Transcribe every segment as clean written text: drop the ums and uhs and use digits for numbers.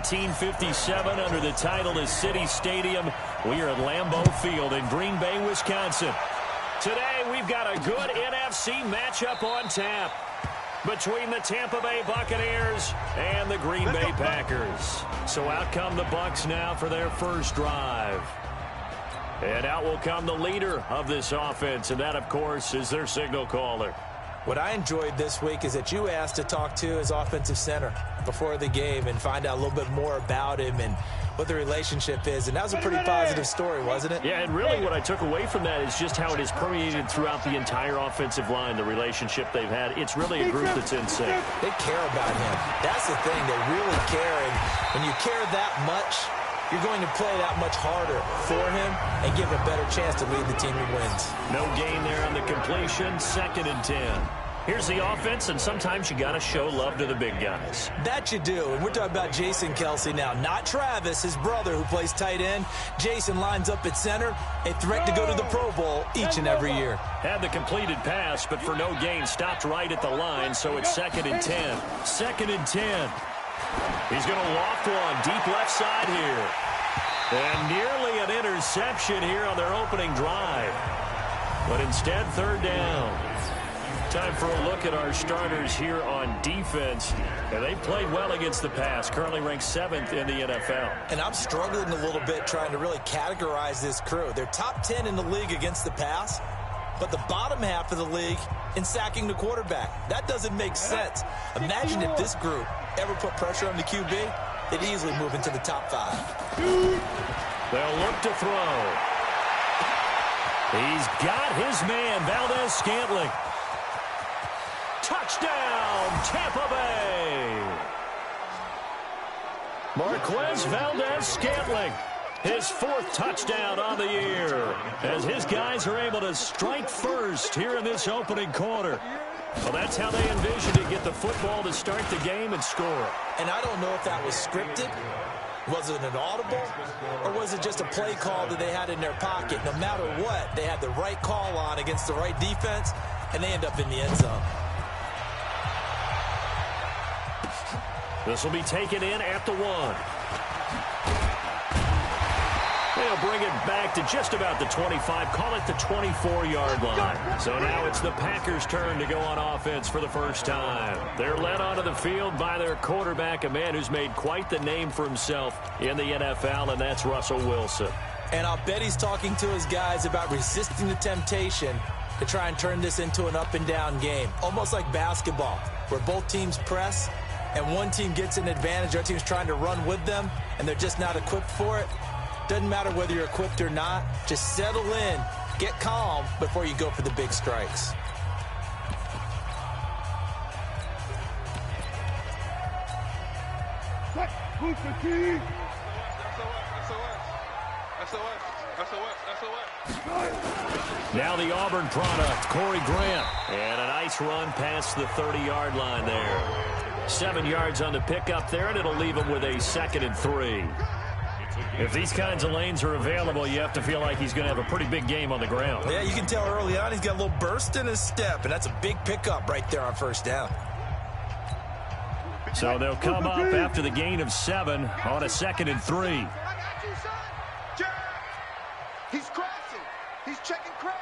1957 under the title of City Stadium. We are at Lambeau Field in Green Bay, Wisconsin. Today, we've got a good NFC matchup on tap between the Tampa Bay Buccaneers and the Green Bay Packers. So out come the Bucs now for their first drive. And out will come the leader of this offense, and that, of course, is their signal caller. What I enjoyed this week is that you asked to talk to his offensive center before the game and find out a little bit more about him and what the relationship is. And that was a pretty positive story, wasn't it? Yeah, and really what I took away from that is just how it has permeated throughout the entire offensive line, the relationship they've had. It's really a group that's in sync. They care about him. That's the thing. They really care. And when you care that much, you're going to play that much harder for him and give a better chance to lead the team who wins. No gain there on the completion. 2nd and 10. Here's the offense, and sometimes you got to show love to the big guys. That you do. And we're talking about Jason Kelce now, not Travis, his brother who plays tight end. Jason lines up at center, a threat to go to the Pro Bowl each and every year. Had the completed pass, but for no gain, stopped right at the line, so it's 2nd and 10. 2nd and 10. He's going to loft one deep left side here. And nearly an interception here on their opening drive. But instead, 3rd down. Time for a look at our starters here on defense. And they played well against the pass, currently ranked 7th in the NFL. And I'm struggling a little bit trying to really categorize this crew. They're top 10 in the league against the pass, but the bottom half of the league in sacking the quarterback. That doesn't make sense. Imagine if this group ever put pressure on the QB, they'd easily move into the top 5. They'll look to throw. He's got his man, Valdez-Scantling. Touchdown, Tampa Bay. Marquez Valdez-Scantling, his 4th touchdown on the year, as his guys are able to strike first here in this opening quarter. Well, that's how they envisioned to get the football to start the game and score. And I don't know if that was scripted. Was it an audible? Or was it just a play call that they had in their pocket? No matter what, they had the right call on against the right defense, and they end up in the end zone. This will be taken in at the 1. They'll bring it back to just about the 25, call it the 24-yard line. So now it's the Packers' turn to go on offense for the first time. They're led onto the field by their quarterback, a man who's made quite the name for himself in the NFL, and that's Russell Wilson. And I'll bet he's talking to his guys about resisting the temptation to try and turn this into an up-and-down game, almost like basketball, where both teams press, and one team gets an advantage, our team's trying to run with them, and they're just not equipped for it. Doesn't matter whether you're equipped or not. Just settle in, get calm before you go for the big strikes. Now the Auburn product, Corey Grant. And a nice run past the 30-yard line there. 7 yards on the pickup there, and it'll leave him with a 2nd and 3. If these kinds of lanes are available, you have to feel like he's going to have a pretty big game on the ground. Yeah, you can tell early on he's got a little burst in his step, and that's a big pickup right there on 1st down. So they'll come up after the gain of 7 on a 2nd and 3. He's crossing. He's checking crack.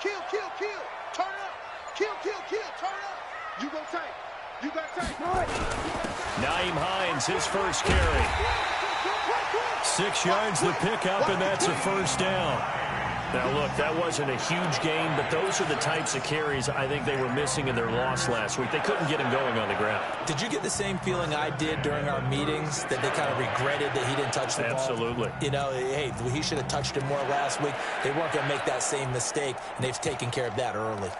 Kill. Turn up. Kill. Turn up. You go tight. You got tight. Naeem Hines, his first carry. 6 yards the pickup, and that's a 1st down. Now, look, that wasn't a huge gain, but those are the types of carries I think they were missing in their loss last week. They couldn't get him going on the ground. Did you get the same feeling I did during our meetings, that they kind of regretted that he didn't touch the ball? Absolutely. You know, hey, he should have touched it more last week. They weren't going to make that same mistake, and they've taken care of that early.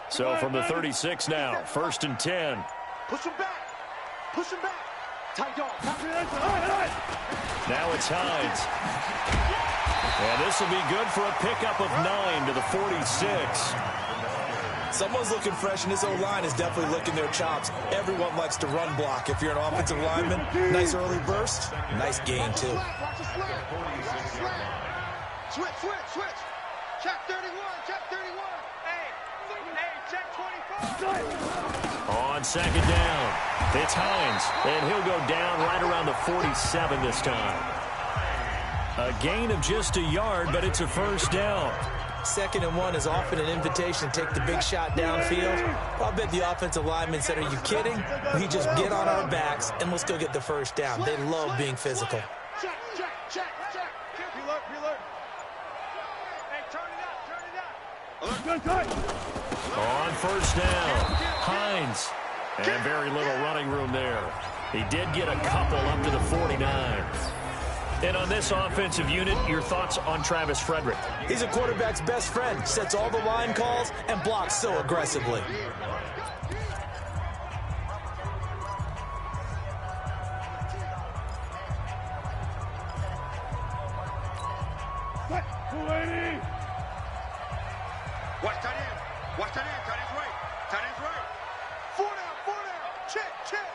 So from the 36 now, 1st and 10. Push him back. Tight dog. Now it's Hines. And this will be good for a pickup of 9 to the 46. Someone's looking fresh, and this O-line is definitely licking their chops. Everyone likes to run block. If you're an offensive lineman, nice early burst, nice gain, too. Switch. Check 30. Check 31. Hey, check 24. On second down, it's Hines, and he'll go down right around the 47 this time. A gain of just a yard, but it's a first down. 2nd and 1 is often an invitation to take the big shot downfield. Well, I bet the offensive lineman said, are you kidding? We just get on our backs, and we'll still get the first down. They love being physical. Check. Reload. Hey, turn it up. On first down, Hines. And very little running room there. He did get a couple up to the 49. And on this offensive unit, your thoughts on Travis Frederick? He's a quarterback's best friend. Sets all the line calls and blocks so aggressively. Watch tight end. Tight end's right. 4 down. Check.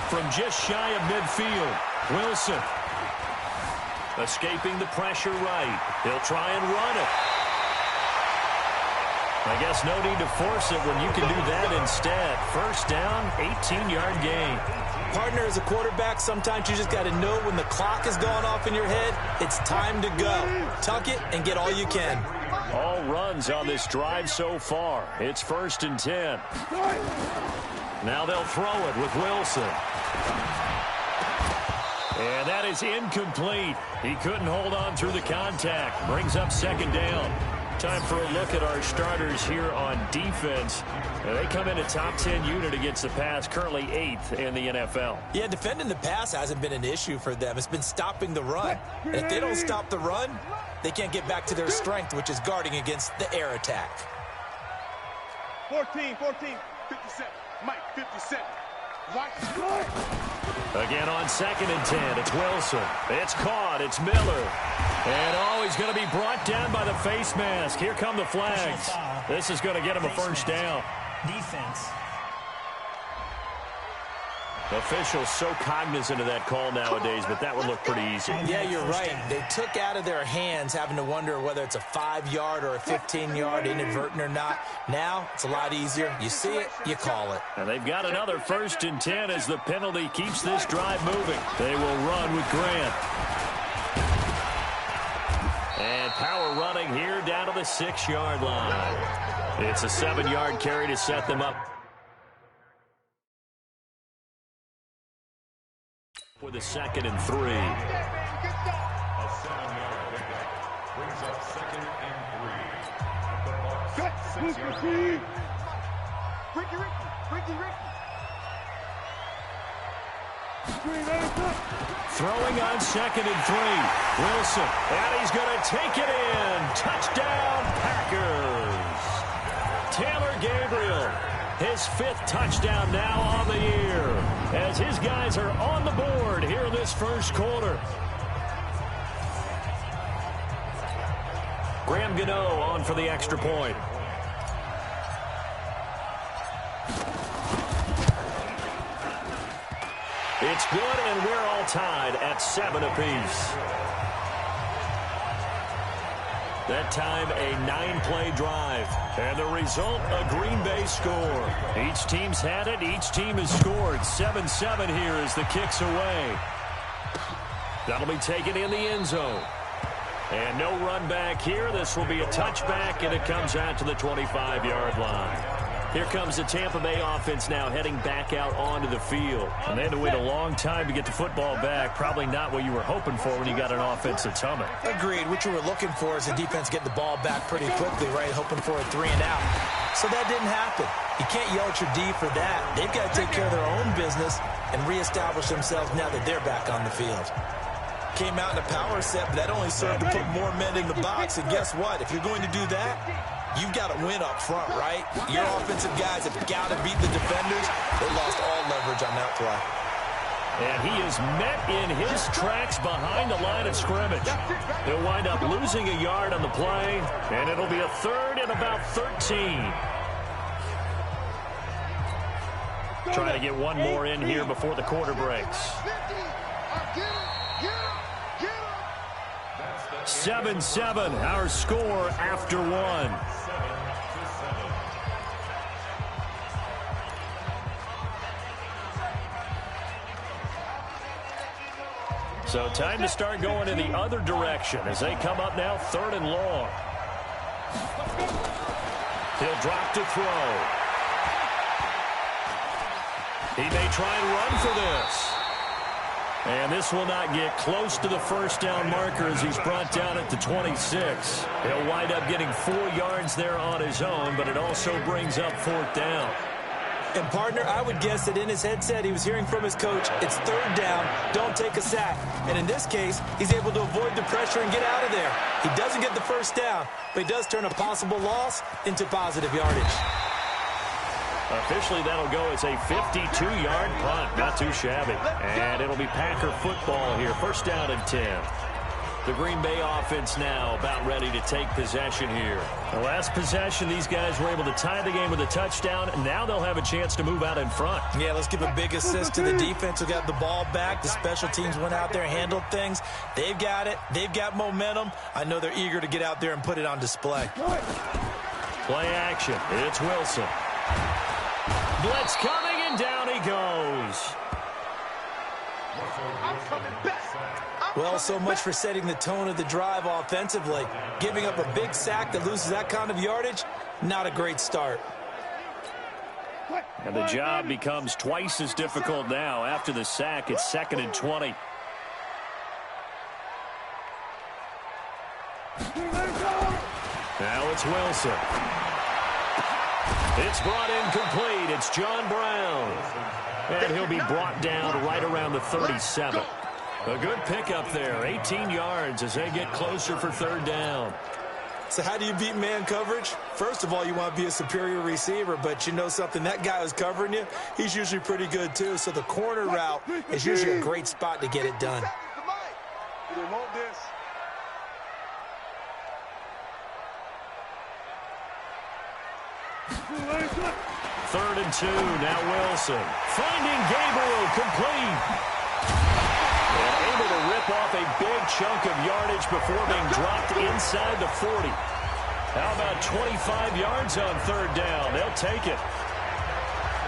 From just shy of midfield, Wilson. Escaping the pressure right. He'll try and run it. I guess no need to force it when you can do that instead. First down, 18-yard gain. Partner, as a quarterback, sometimes you just got to know when the clock is going off in your head, it's time to go. Tuck it and get all you can. All runs on this drive so far. It's 1st and 10. Now they'll throw it with Wilson. And that is incomplete. He couldn't hold on through the contact. Brings up 2nd down. Time for a look at our starters here on defense. They come in a top 10 unit against the pass, currently 8th in the NFL. Yeah, defending the pass hasn't been an issue for them. It's been stopping the run. And if they don't stop the run, they can't get back to their strength, which is guarding against the air attack. 14, 57. Mike, 57. Again on 2nd and 10, it's Wilson. It's caught, it's Miller. And he's going to be brought down by the face mask. Here come the flags. This is going to get him a first down. Defense. Officials so cognizant of that call nowadays, but that would look pretty easy. Yeah, you're right. They took out of their hands having to wonder whether it's a 5-yard or a 15-yard, inadvertent or not. Now, it's a lot easier. You see it, you call it. And they've got another 1st and 10 as the penalty keeps this drive moving. They will run with Grant. And power running here down to the 6-yard line. It's a 7-yard carry to set them up. With a 2nd and 3. A 7-yard pickup brings up 2nd and 3. The 6-yard line. Throwing on 2nd and 3. Wilson, and he's going to take it in. Touchdown, Packers. Taylor Gabriel, his 5th touchdown now on the year, as his guys are on the board here in this first quarter. Graham Gano on for the extra point. It's good, and we're all tied at 7 apiece. That time, a 9-play drive. And the result, a Green Bay score. Each team's had it. Each team has scored. 7-7 here as the kick's away. That'll be taken in the end zone. And no run back here. This will be a touchback, and it comes out to the 25-yard line. Here comes the Tampa Bay offense now heading back out onto the field. And they had to wait a long time to get the football back. Probably not what you were hoping for when you got an offense that's humming. Agreed. What you were looking for is the defense getting the ball back pretty quickly, right? Hoping for a 3 and out. So that didn't happen. You can't yell at your D for that. They've got to take care of their own business and reestablish themselves now that they're back on the field. Came out in a power set, but that only served to put more men in the box. And guess what? If you're going to do that, you've got to win up front, right? Your offensive guys have got to beat the defenders. They lost all leverage on that play. And he is met in his tracks behind the line of scrimmage. He'll wind up losing a yard on the play, and it'll be a 3rd and about 13. Trying to get one more in here before the quarter breaks. 7-7, our score after one. So time to start going in the other direction as they come up now 3rd and long. He'll drop to throw. He may try and run for this. And this will not get close to the first down marker as he's brought down at the 26. He'll wind up getting 4 yards there on his own, but it also brings up 4th down. And, partner, I would guess that in his headset he was hearing from his coach, it's 3rd down, don't take a sack. And in this case, he's able to avoid the pressure and get out of there. He doesn't get the first down, but he does turn a possible loss into positive yardage. Officially, that'll go as a 52-yard punt. Not too shabby. And it'll be Packer football here. 1st down and 10. The Green Bay offense now about ready to take possession here. The last possession, these guys were able to tie the game with a touchdown, and now they'll have a chance to move out in front. Yeah, let's give a big assist to the defense who got the ball back. The special teams went out there and handled things. They've got it. They've got momentum. I know they're eager to get out there and put it on display. Play action. It's Wilson. Blitz coming, and down he goes. I'm coming back. Well, so much for setting the tone of the drive offensively. Giving up a big sack that loses that kind of yardage, not a great start. And the job becomes twice as difficult now. After the sack, it's 2nd and 20. Now it's Wilson. It's brought in complete. It's John Brown. And he'll be brought down right around the 37. A good pickup there. 18 yards as they get closer for 3rd down. So how do you beat man coverage? First of all, you want to be a superior receiver, but you know something, that guy who's covering you, he's usually pretty good too. So the corner route is usually a great spot to get it done. They want this. Third and 2. Now Wilson. Finding Gabriel complete. And able to rip off a big chunk of yardage before being dropped inside the 40. How about 25 yards on 3rd down? They'll take it.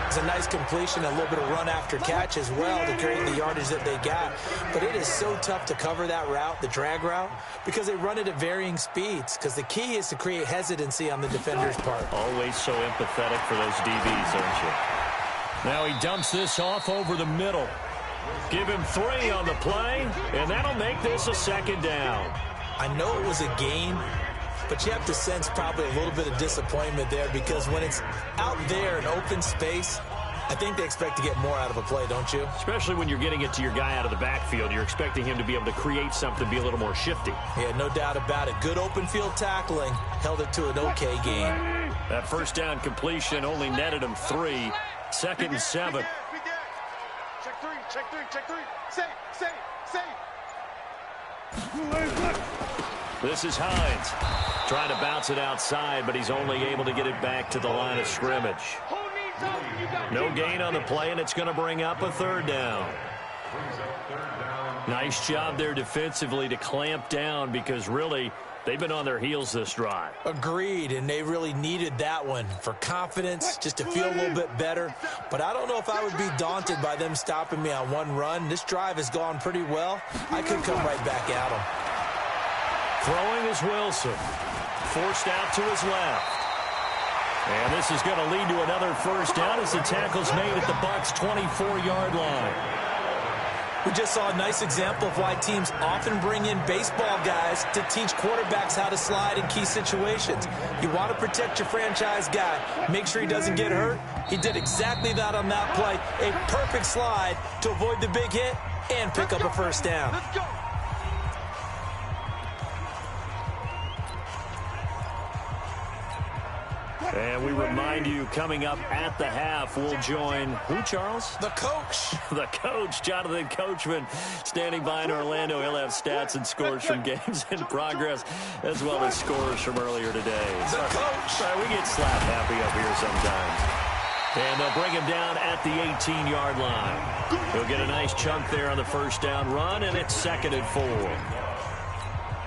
It's a nice completion, a little bit of run after catch as well to create the yardage that they got. But it is so tough to cover that route, the drag route, because they run it at varying speeds. Because the key is to create hesitancy on the defender's part. Always so empathetic for those DBs, aren't you? Now he dumps this off over the middle. Give him 3 on the play, and that'll make this a 2nd down. I know it was a gain, but you have to sense probably a little bit of disappointment there because when it's out there in open space, I think they expect to get more out of a play, don't you? Especially when you're getting it to your guy out of the backfield. You're expecting him to be able to create something, be a little more shifty. Yeah, no doubt about it. Good open field tackling held it to an okay gain. That 1st down completion only netted him 3. 2nd and 7. Check 3, check 3, check 3. Safe. This is Hines. Trying to bounce it outside, but he's only able to get it back to the line of scrimmage. No gain on the play, and it's going to bring up a 3rd down. Nice job there defensively to clamp down because really they've been on their heels this drive. Agreed, and they really needed that one for confidence, just to feel a little bit better. But I don't know if I would be daunted by them stopping me on one run. This drive has gone pretty well. I could come right back at them. Throwing is Wilson. Forced out to his left. And this is going to lead to another 1st down as the tackle's made at the Bucs' 24-yard line. We just saw a nice example of why teams often bring in baseball guys to teach quarterbacks how to slide in key situations. You want to protect your franchise guy. Make sure he doesn't get hurt. He did exactly that on that play. A perfect slide to avoid the big hit and pick up a 1st down. Let's go. And we remind you, coming up at the half, we'll join who, Charles? The coach. The coach, Jonathan Coachman, standing by in Orlando. He'll have stats and scores from games in progress, as well as scores from earlier today. The coach. Sorry, we get slap happy up here sometimes. And they'll bring him down at the 18-yard line. He'll get a nice chunk there on the 1st down run, and it's 2nd and 4.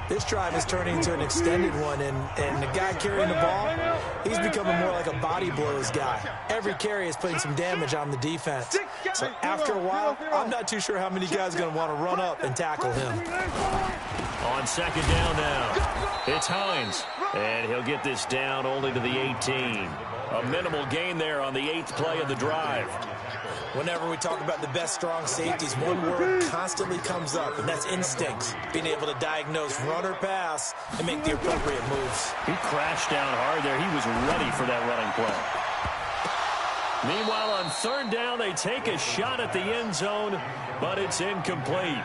This drive is turning into an extended one, and the guy carrying the ball, he's becoming more like a body blows guy. Every carry is putting some damage on the defense. So after a while, I'm not too sure how many guys are going to want to run up and tackle him. On second down now, it's Hines, and he'll get this down only to the 18. A minimal gain there on the 8th play of the drive. Whenever we talk about the best strong safeties, one word constantly comes up, and that's instincts. Being able to diagnose run or pass and make the appropriate moves. He crashed down hard there. He was ready for that running play. Meanwhile, on third down, they take a shot at the end zone, but it's incomplete.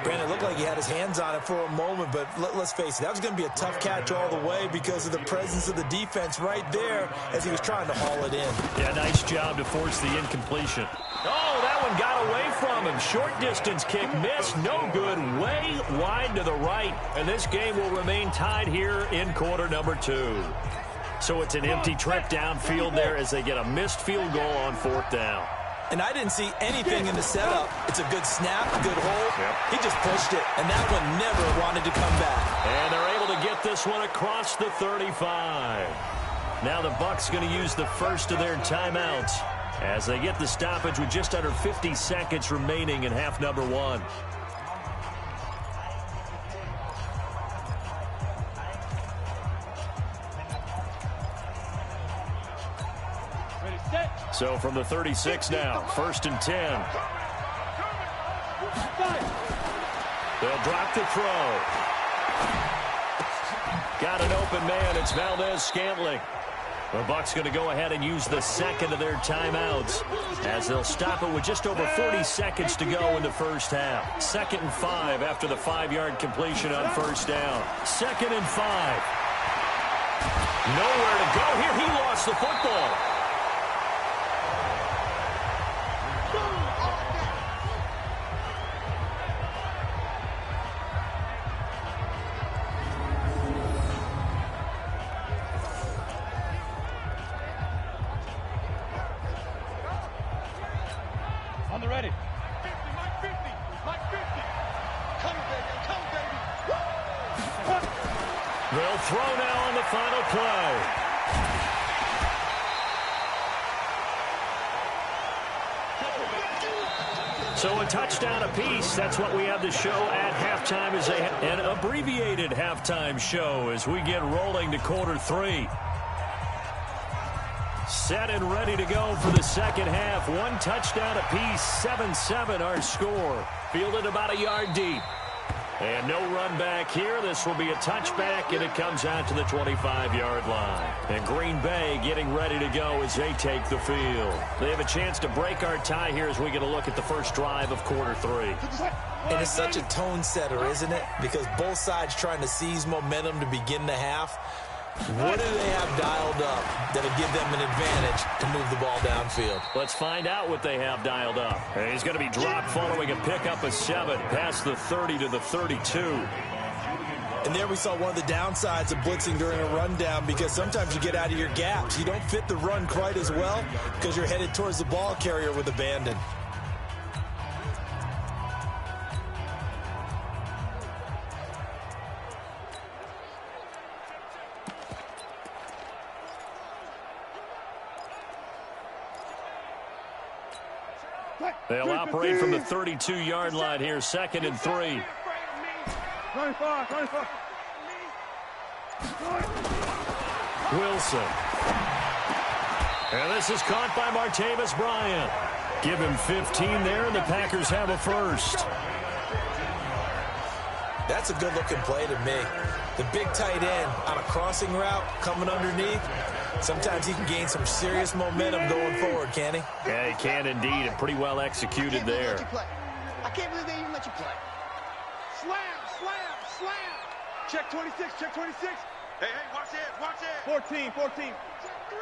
Brandon, it looked like he had his hands on it for a moment, but let's face it, that was going to be a tough catch all the way because of the presence of the defense right there as he was trying to haul it in. Yeah, nice job to force the incompletion. Oh, that one got away from him. Short distance kick missed. No good. Way wide to the right. And this game will remain tied here in quarter number 2. So it's an empty trip downfield there as they get a missed field goal on 4th down. And I didn't see anything in the setup. It's a good snap, good hold. Yep. He just pushed it, and that one never wanted to come back. And they're able to get this one across the 35. Now the Bucs going to use the first of their timeouts as they get the stoppage with just under 50 seconds remaining in half number 1. So from the 36 now, 1st and 10. They'll drop the throw. Got an open man. It's Valdez-Scantling. The Bucs going to go ahead and use the second of their timeouts as they'll stop it with just over 40 seconds to go in the first half. 2nd and 5 after the 5-yard completion on first down. 2nd and 5. Nowhere to go here. He lost the football. On the ready. 50, Mike 50, Mike 50. Come, baby, come, baby. They'll throw now on the final play. So a touchdown apiece. That's what we have to show at halftime as an abbreviated halftime show as we get rolling to quarter 3. Set and ready to go for the second half. 1 touchdown apiece, 7-7 our score. Fielded about a yard deep. And no run back here. This will be a touchback, and it comes out to the 25-yard line. And Green Bay getting ready to go as they take the field. They have a chance to break our tie here as we get a look at the first drive of quarter 3. And it's such a tone setter, isn't it? Because both sides trying to seize momentum to begin the half. What do they have dialed up that'll give them an advantage to move the ball downfield? Let's find out what they have dialed up. And he's going to be dropped following a pickup of 7 past the 30 to the 32. And there we saw one of the downsides of blitzing during a rundown because sometimes you get out of your gaps. You don't fit the run quite as well because you're headed towards the ball carrier with abandon. They'll operate from the 32-yard line here, 2nd and 3. Wilson. And this is caught by Martavis Bryant. Give him 15 there, and the Packers have a first. That's a good-looking play to me. The big tight end on a crossing route coming underneath. Sometimes he can gain some serious momentum going forward, can he? Yeah, he can indeed, and pretty well executed there. I can't believe they even let you play. Slam, slam, slam. Check 26, check 26. Hey, watch it, watch it. 14, 14. Check 3.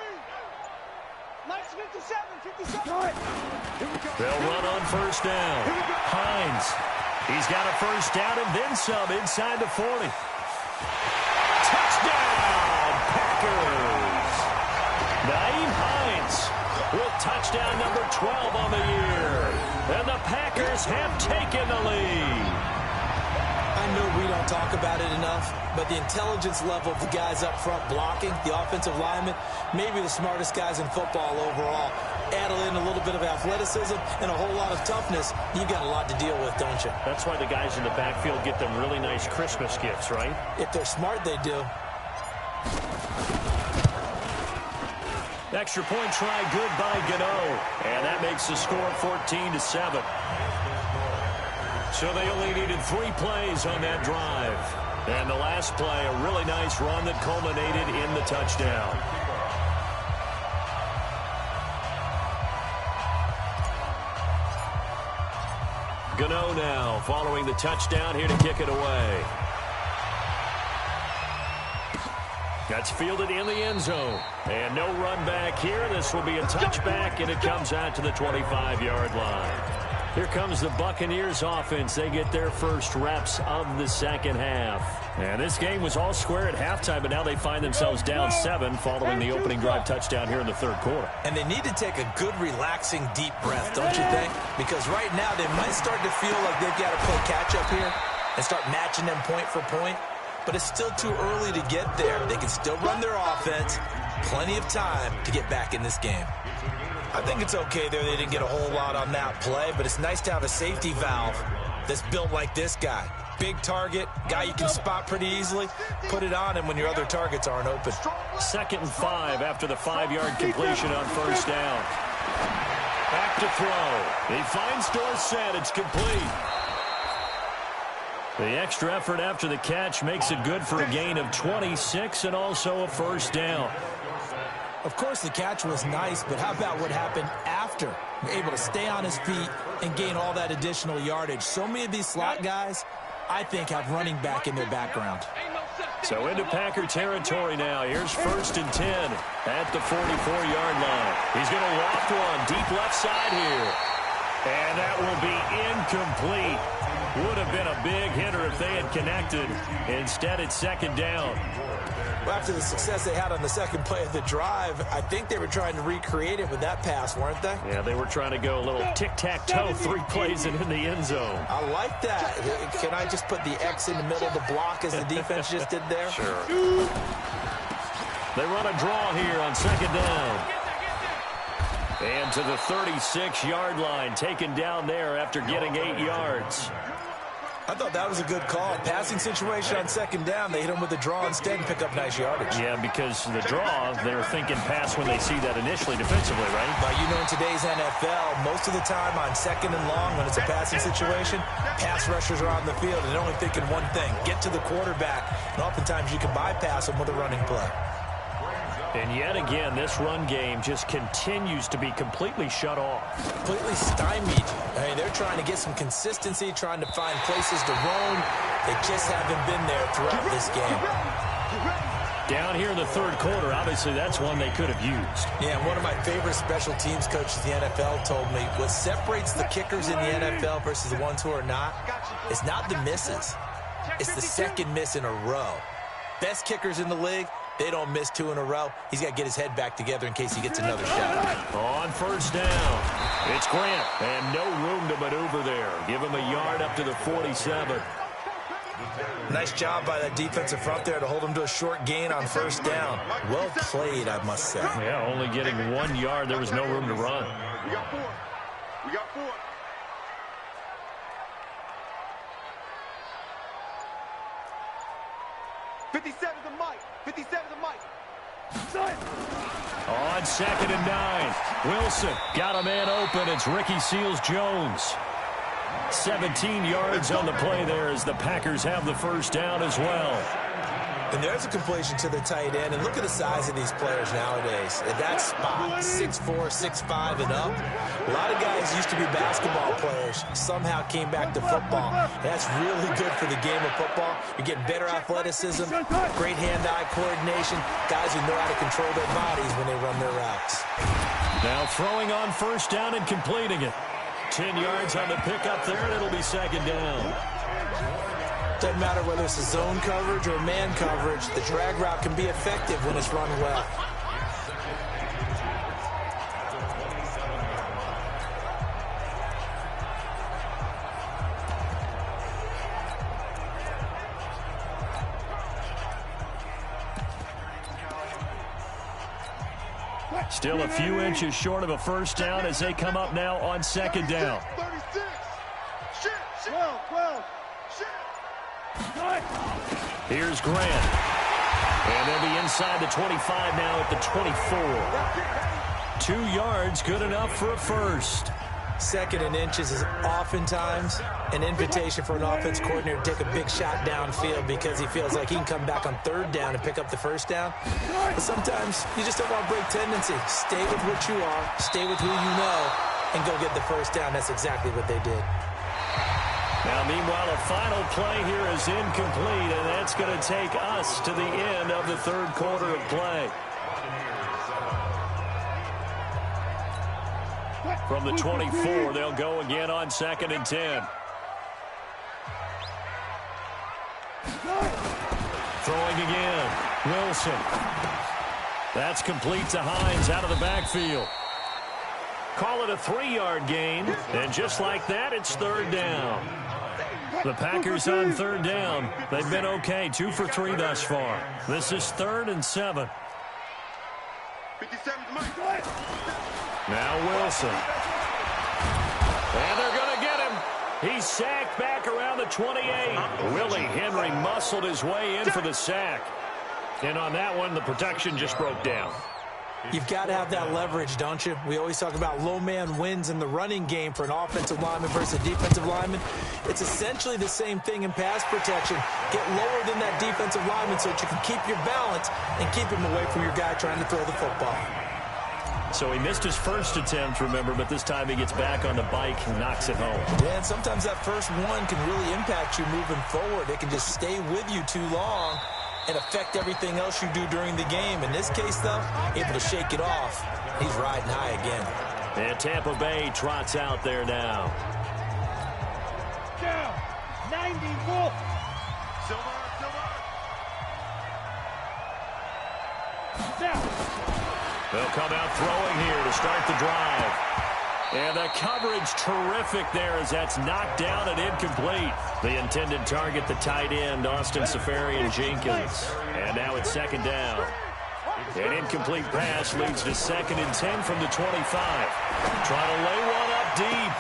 Mike's 57, 57. They'll run on first down. Hines. He's got a first down and then some inside the 40. Touchdown, Packers. Nyheim Hines with touchdown number 12 on the year. And the Packers have taken the lead. I know we don't talk about it enough, but the intelligence level of the guys up front blocking, the offensive linemen, maybe the smartest guys in football overall. Add in a little bit of athleticism and a whole lot of toughness, you've got a lot to deal with, don't you? That's why the guys in the backfield get them really nice Christmas gifts, right? If they're smart, they do. Extra point try good by Gano. And that makes the score 14-7. So they only needed 3 plays on that drive. And the last play, a really nice run that culminated in the touchdown. Gano now following the touchdown here to kick it away. That's fielded in the end zone. And no run back here. This will be a touchback, and it comes out to the 25-yard line. Here comes the Buccaneers offense. They get their first reps of the second half. And this game was all square at halftime, but now they find themselves down 7 following the opening drive touchdown here in the third quarter. And they need to take a good, relaxing, deep breath, don't you think? Because right now they might start to feel like they've got to play catch-up here and start matching them point for point. But it's still too early to get there. They can still run their offense. Plenty of time to get back in this game. I think it's okay there. They didn't get a whole lot on that play, but it's nice to have a safety valve that's built like this guy. Big target, guy you can spot pretty easily. Put it on him when your other targets aren't open. 2nd and 5 after the 5-yard completion on first down. Back to throw. He finds Dorsett. It's complete. The extra effort after the catch makes it good for a gain of 26 and also a first down. Of course, the catch was nice, but how about what happened after? Able to stay on his feet and gain all that additional yardage. So many of these slot guys, I think, have running back in their background. So into Packer territory now. Here's 1st and 10 at the 44-yard line. He's going to loft one deep left side here. And that will be incomplete. Would have been a big hitter if they had connected. Instead, it's 2nd down. Well, after the success they had on the second play of the drive, I think they were trying to recreate it with that pass, weren't they? Yeah, they were trying to go a little tic-tac-toe, 3 plays and in the end zone. I like that. Can I just put the X in the middle of the block as the defense just did there? Sure. They run a draw here on 2nd down. And to the 36-yard line, taken down there after getting 8 yards. I thought that was a good call. Passing situation on 2nd down. They hit him with a draw instead and pick up nice yardage. Yeah, because the draw, they're thinking pass when they see that initially defensively, right? But you know, in today's NFL, most of the time on 2nd and long, when it's a passing situation, pass rushers are on the field and they're only thinking one thing, get to the quarterback. And oftentimes you can bypass them with a running play. And yet again, this run game just continues to be completely shut off. Completely stymied. I mean, they're trying to get some consistency, trying to find places to roam. They just haven't been there throughout this game. Down here in the third quarter, obviously that's one they could have used. Yeah, and one of my favorite special teams coaches in the NFL told me what separates the kickers in the NFL versus the ones who are not is not the misses. It's the second miss in a row. Best kickers in the league, they don't miss 2 in a row. He's got to get his head back together in case he gets another shot. On first down, it's Grant, and no room to maneuver there. Give him a yard up to the 47. Nice job by that defensive front there to hold him to a short gain on first down. Well played, I must say. Yeah, only getting 1 yard. There was no room to run. We got 4. We got 4. '57 to Mike. 57 to Mike. On 2nd and 9, Wilson got a man open. It's Ricky Seals-Jones. 17 yards on the play there as the Packers have the first down as well. And there's a completion to the tight end. And look at the size of these players nowadays. At that spot, 6'4", 6'5", and up. A lot of guys used to be basketball players, somehow came back to football. And that's really good for the game of football. You're getting better athleticism, great hand-eye coordination, guys who know how to control their bodies when they run their routes. Now throwing on first down and completing it. 10 yards on the pickup there, and it'll be 2nd down. Doesn't matter whether it's a zone coverage or man coverage, the drag route can be effective when it's run well. Still a few inches short of a first down as they come up now on second down. 36. Shit. 12. Shit. Here's Grant. And they'll be inside the 25 now at the 24. 2 yards, good enough for a first. Second and inches is oftentimes an invitation for an offense coordinator to take a big shot downfield because he feels like he can come back on third down and pick up the first down. But sometimes you just don't want to break tendency. Stay with what you are, stay with who you know, and go get the first down. That's exactly what they did. Now, meanwhile, a final play here is incomplete, and that's going to take us to the end of the third quarter of play. From the 24, they'll go again on second and 10. Throwing again. Wilson. That's complete to Hines out of the backfield. Call it a 3-yard gain, and just like that, it's third down. The Packers on third down. They've been okay, 2 for 3 thus far. This is 3rd and 7. 57 Mike. Now Wilson. And they're going to get him. He's sacked back around the 28. Willie Henry muscled his way in for the sack. And on that one, the protection just broke down. You've got to have that leverage, don't you? We always talk about low man wins in the running game for an offensive lineman versus a defensive lineman. It's essentially the same thing in pass protection. Get lower than that defensive lineman so that you can keep your balance and keep him away from your guy trying to throw the football. So he missed his first attempt, remember, but this time he gets back on the bike and knocks it home. Yeah, and sometimes that first one can really impact you moving forward. It can just stay with you too long and affect everything else you do during the game. In this case, though, able to shake it off. He's riding high again. And Tampa Bay trots out there now. Down. 94. Silver. Down. They'll come out throwing here to start the drive. And the coverage terrific there as that's knocked down and incomplete. The intended target, the tight end, Austin Safarian-Jenkins. And now it's second down. An incomplete pass leads to 2nd and 10 from the 25. Trying to lay one up deep.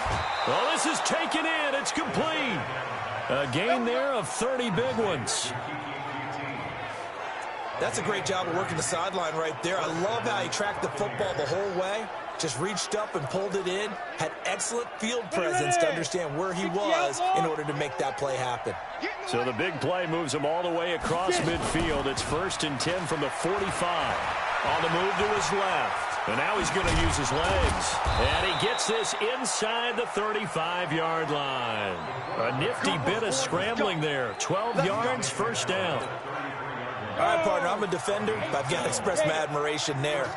Well, this is taken in. It's complete. A gain there of 30 big ones. That's a great job of working the sideline right there. I love how he tracked the football the whole way. Just reached up and pulled it in. Had excellent field presence to understand where he was in order to make that play happen. So the big play moves him all the way across midfield. It's 1st and 10 from the 45. On the move to his left. And now he's going to use his legs. And he gets this inside the 35-yard line. A nifty bit of scrambling there. 12 yards, first down. All right, partner, I'm a defender, but I've got to express my admiration there.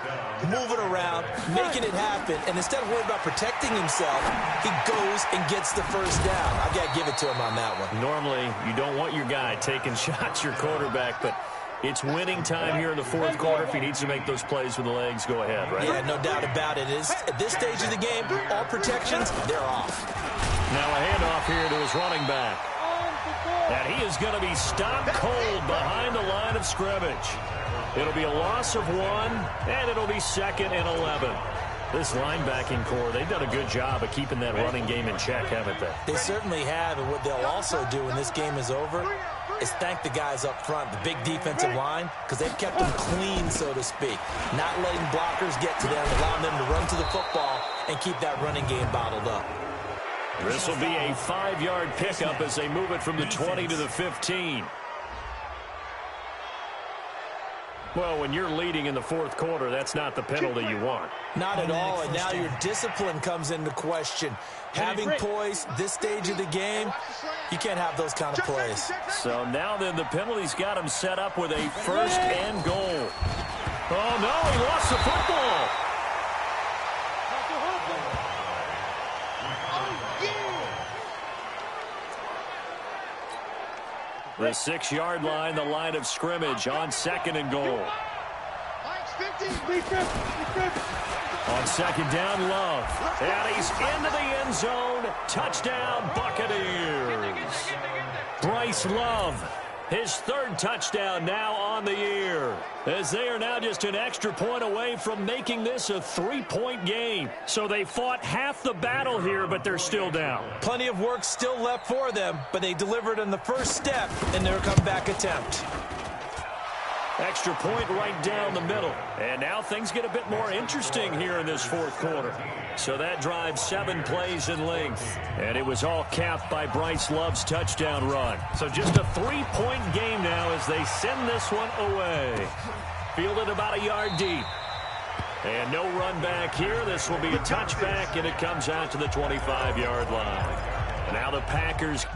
Moving around, making it happen, and instead of worrying about protecting himself, he goes and gets the first down. I've got to give it to him on that one. Normally, you don't want your guy taking shots, your quarterback, but it's winning time here in the fourth quarter. If he needs to make those plays with the legs, go ahead, right? Yeah, no doubt about it. At this stage of the game, all protections, they're off. Now a handoff here to his running back. And he is going to be stopped cold behind the line of scrimmage. It'll be a loss of 1, and it'll be 2nd and 11. This linebacking core, they've done a good job of keeping that running game in check, haven't they? They certainly have, and what they'll also do when this game is over is thank the guys up front, the big defensive line, because they've kept them clean, so to speak. Not letting blockers get to them, allowing them to run to the football and keep that running game bottled up. This will be a 5-yard pickup as they move it from the 20 to the 15. Well, when you're leading in the fourth quarter, that's not the penalty you want. Not at all, and now your discipline comes into question. Having poise this stage of the game, you can't have those kind of plays. So now then the penalty's got him set up with a 1st and goal. Oh, no, he lost the football. The 6-yard line, the line of scrimmage on 2nd and goal. On 2nd down, Love. And he's into the end zone. Touchdown, Buccaneers. Bryce Love His third touchdown now on the year, as they are now just an extra point away from making this a 3-point game. So they fought half the battle here, but they're still down. Plenty of work still left for them, but they delivered on the first step in their comeback attempt. Extra point right down the middle. And now things get a bit more interesting here in this fourth quarter. So that drive 7 plays in length. And it was all capped by Bryce Love's touchdown run. So just a 3-point game now as they send this one away. Fielded about a yard deep. And no run back here. This will be a touchback, and it comes out to the 25-yard line. And now the Packers